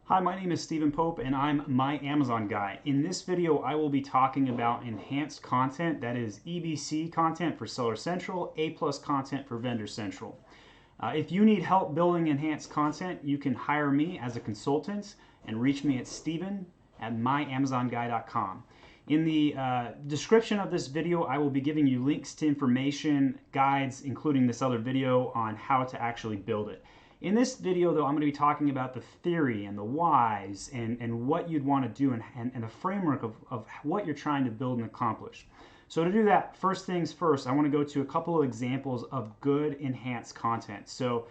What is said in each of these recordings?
Hi, my name is Stephen Pope and I'm My Amazon Guy. In this video, I will be talking about enhanced content, that is EBC content for Seller Central, A+ content for Vendor Central. If you need help building enhanced content, you can hire me as a consultant and reach me at steven@myamazonguy.com. In the description of this video, I will be giving you links to information, guides, including this other video on how to actually build it. In this video, though, I'm going to be talking about the theory and the whys and what you'd want to do and the framework of what you're trying to build and accomplish. So to do that, first things first, I want to go to a couple of examples of good enhanced content. So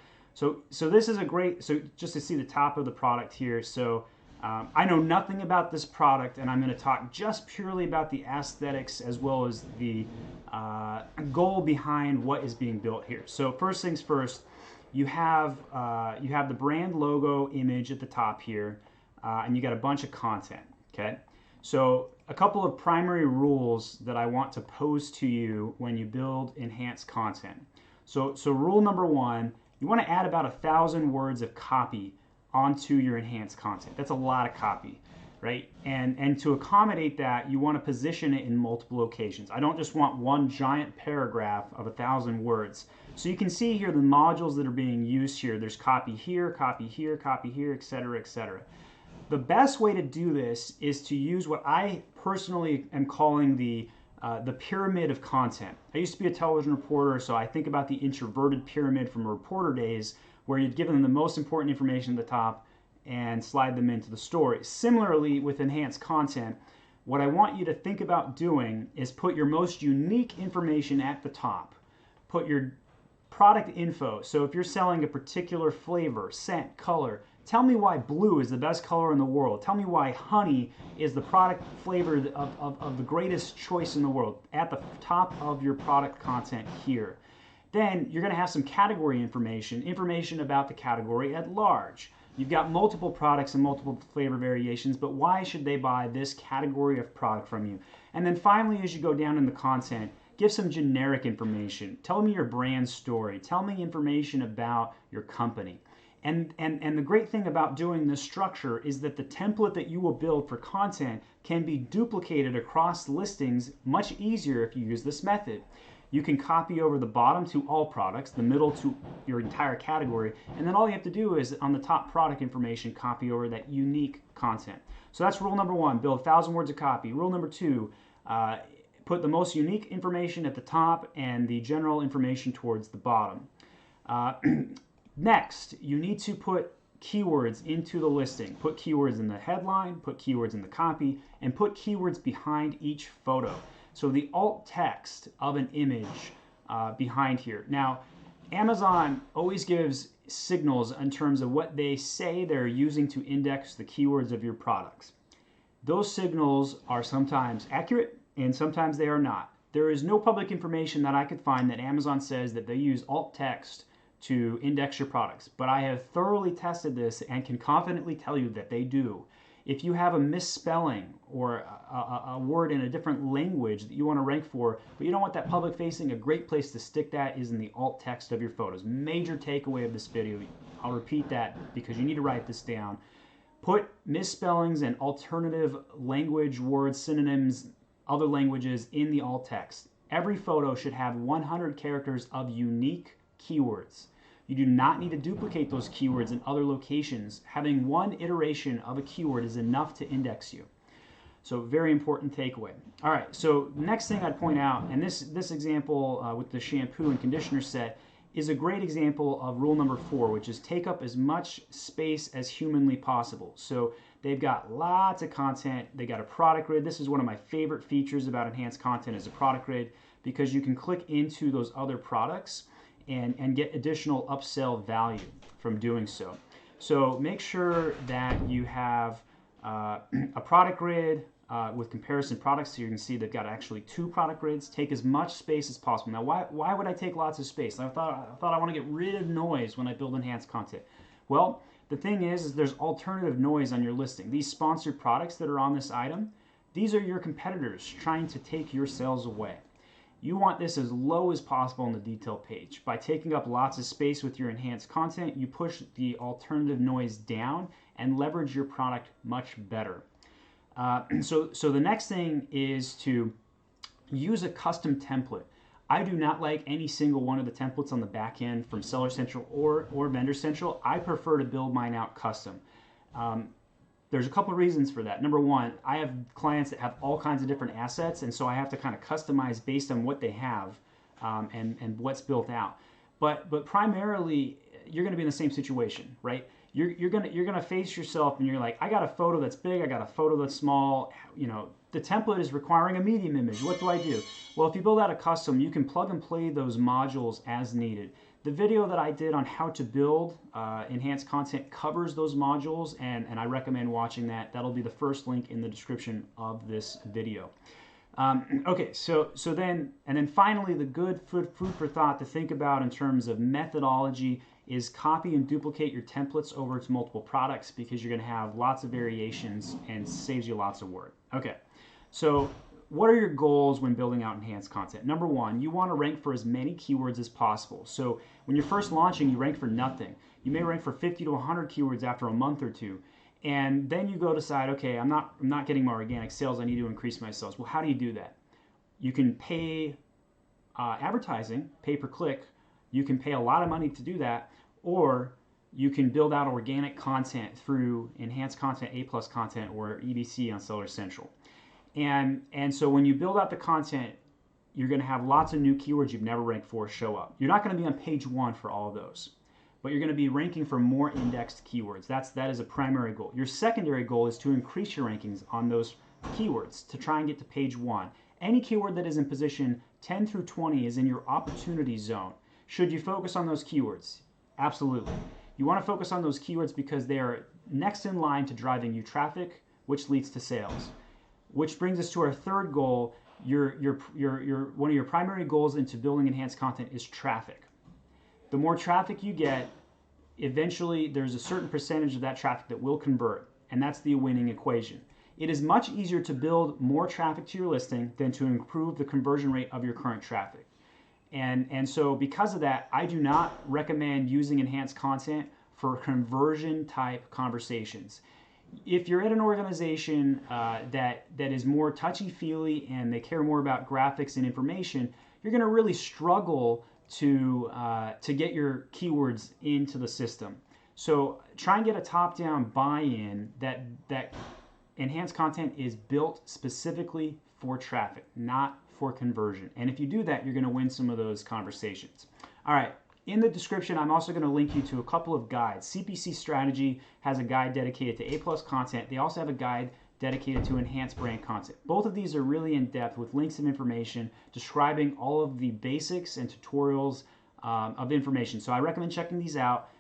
this is a great, so just to see the top of the product here. So I know nothing about this product, and I'm going to talk just purely about the aesthetics as well as the goal behind what is being built here. So first things first, you have the brand logo image at the top here, and you got a bunch of content. Okay, so a couple of primary rules that I want to pose to you when you build enhanced content. So rule number one, you want to add about 1,000 words of copy onto your enhanced content. That's a lot of copy, right? And to accommodate that, you want to position it in multiple locations. I don't just want one giant paragraph of 1,000 words. So you can see here the modules that are being used here. There's copy here, copy here, copy here, etc., etc. The best way to do this is to use what I personally am calling the pyramid of content. I used to be a television reporter, so I think about the introverted pyramid from reporter days, where you'd give them the most important information at the top and slide them into the story. Similarly, with enhanced content, what I want you to think about doing is put your most unique information at the top. Put your product info. So if you're selling a particular flavor, scent, color, tell me why blue is the best color in the world. Tell me why honey is the product flavor of the greatest choice in the world at the top of your product content here. Then you're going to have some category information about the category at large. You've got multiple products and multiple flavor variations, but why should they buy this category of product from you? And then finally, as you go down in the content, give some generic information. Tell me your brand story. Tell me information about your company. And the great thing about doing this structure is that the template that you will build for content can be duplicated across listings much easier if you use this method. You can copy over the bottom to all products, the middle to your entire category, and then all you have to do is on the top product information, copy over that unique content. So that's rule number one, build 1,000 words of copy. Rule number two, put the most unique information at the top and the general information towards the bottom. Next, you need to put keywords into the listing. Put keywords in the headline, put keywords in the copy, and put keywords behind each photo. So the alt text of an image behind here. Now, Amazon always gives signals in terms of what they say they're using to index the keywords of your products. Those signals are sometimes accurate and sometimes they are not. There is no public information that I could find that Amazon says that they use alt text to index your products, but I have thoroughly tested this and can confidently tell you that they do. If you have a misspelling or a word in a different language that you want to rank for, but you don't want that public facing, a great place to stick that is in the alt text of your photos. Major takeaway of this video. I'll repeat that because you need to write this down. Put misspellings and alternative language words, synonyms, other languages in the alt text. Every photo should have 100 characters of unique keywords. You do not need to duplicate those keywords in other locations. Having one iteration of a keyword is enough to index you. So very important takeaway. All right, so next thing I'd point out, and this example with the shampoo and conditioner set is a great example of rule number 4, which is take up as much space as humanly possible. So they've got lots of content. They got a product grid. This is one of my favorite features about enhanced content is a product grid because you can click into those other products and get additional upsell value from doing so. So make sure that you have a product grid with comparison products. So you can see they've got actually 2 product grids. Take as much space as possible. Now, why would I take lots of space? I thought I want to get rid of noise when I build enhanced content. Well, the thing is there's alternative noise on your listing. These sponsored products that are on this item, these are your competitors trying to take your sales away. You want this as low as possible on the detail page. By taking up lots of space with your enhanced content, you push the alternative noise down and leverage your product much better. So the next thing is to use a custom template. I do not like any single one of the templates on the back end from Seller Central or Vendor Central. I prefer to build mine out custom. There's a couple of reasons for that. Number one, I have clients that have all kinds of different assets, and so I have to kind of customize based on what they have and what's built out. But primarily, you're going to be in the same situation, right? You're gonna face yourself, and you're like, I got a photo that's big, I got a photo that's small. You know, the template is requiring a medium image. What do I do? Well, if you build out a custom, you can plug and play those modules as needed. The video that I did on how to build enhanced content covers those modules, and I recommend watching that. That'll be the first link in the description of this video. Okay, so then finally, the good food for thought to think about in terms of methodology is copy and duplicate your templates over to multiple products, because you're going to have lots of variations and saves you lots of work. Okay, so what are your goals when building out enhanced content? Number one, you want to rank for as many keywords as possible. So when you're first launching, you rank for nothing. You may rank for 50 to 100 keywords after a month or two. And then you go decide, okay, I'm not getting my organic sales, I need to increase my sales. Well, how do you do that? You can pay advertising, pay per click. You can pay a lot of money to do that, or you can build out organic content through enhanced content, A+ content, or EBC on Seller Central. And so when you build out the content, you're going to have lots of new keywords you've never ranked for show up. You're not going to be on page 1 for all of those, but you're going to be ranking for more indexed keywords. That is a primary goal. Your secondary goal is to increase your rankings on those keywords to try and get to page 1. Any keyword that is in position 10 through 20 is in your opportunity zone. Should you focus on those keywords? Absolutely. You want to focus on those keywords because they are next in line to driving you traffic, which leads to sales. Which brings us to our third goal. One of your primary goals into building enhanced content is traffic. The more traffic you get, eventually there's a certain percentage of that traffic that will convert, and that's the winning equation. It is much easier to build more traffic to your listing than to improve the conversion rate of your current traffic. And so because of that, I do not recommend using enhanced content for conversion type conversations. If you're at an organization that is more touchy-feely and they care more about graphics and information, you're going to really struggle to get your keywords into the system. So try and get a top-down buy-in that enhanced content is built specifically for traffic, not for conversion. And if you do that, you're going to win some of those conversations. All right. In the description, I'm also going to link you to a couple of guides. CPC Strategy has a guide dedicated to A+ content. They also have a guide dedicated to enhanced brand content. Both of these are really in-depth with links and information describing all of the basics and tutorials of information. So I recommend checking these out.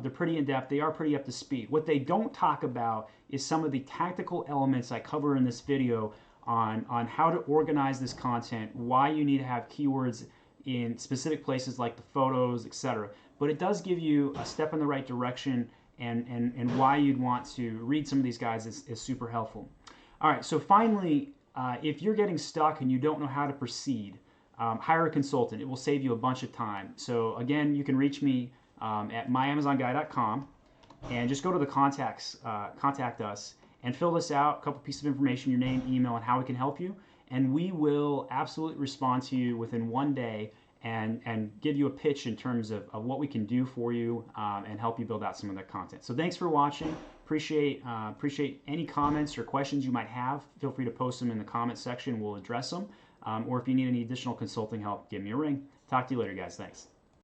They're pretty in-depth. They are pretty up to speed. What they don't talk about is some of the tactical elements I cover in this video on how to organize this content, why you need to have keywords in specific places like the photos, etc. But it does give you a step in the right direction, and why you'd want to read some of these guides is super helpful. All right, so finally, if you're getting stuck and you don't know how to proceed, hire a consultant. It will save you a bunch of time. So again, you can reach me at myamazonguy.com, and just go to the contact us, and fill this out, a couple pieces of information, your name, email, and how we can help you. And we will absolutely respond to you within 1 day and give you a pitch in terms of what we can do for you and help you build out some of that content. So thanks for watching. Appreciate any comments or questions you might have. Feel free to post them in the comment section. We'll address them. Or if you need any additional consulting help, give me a ring. Talk to you later, guys. Thanks.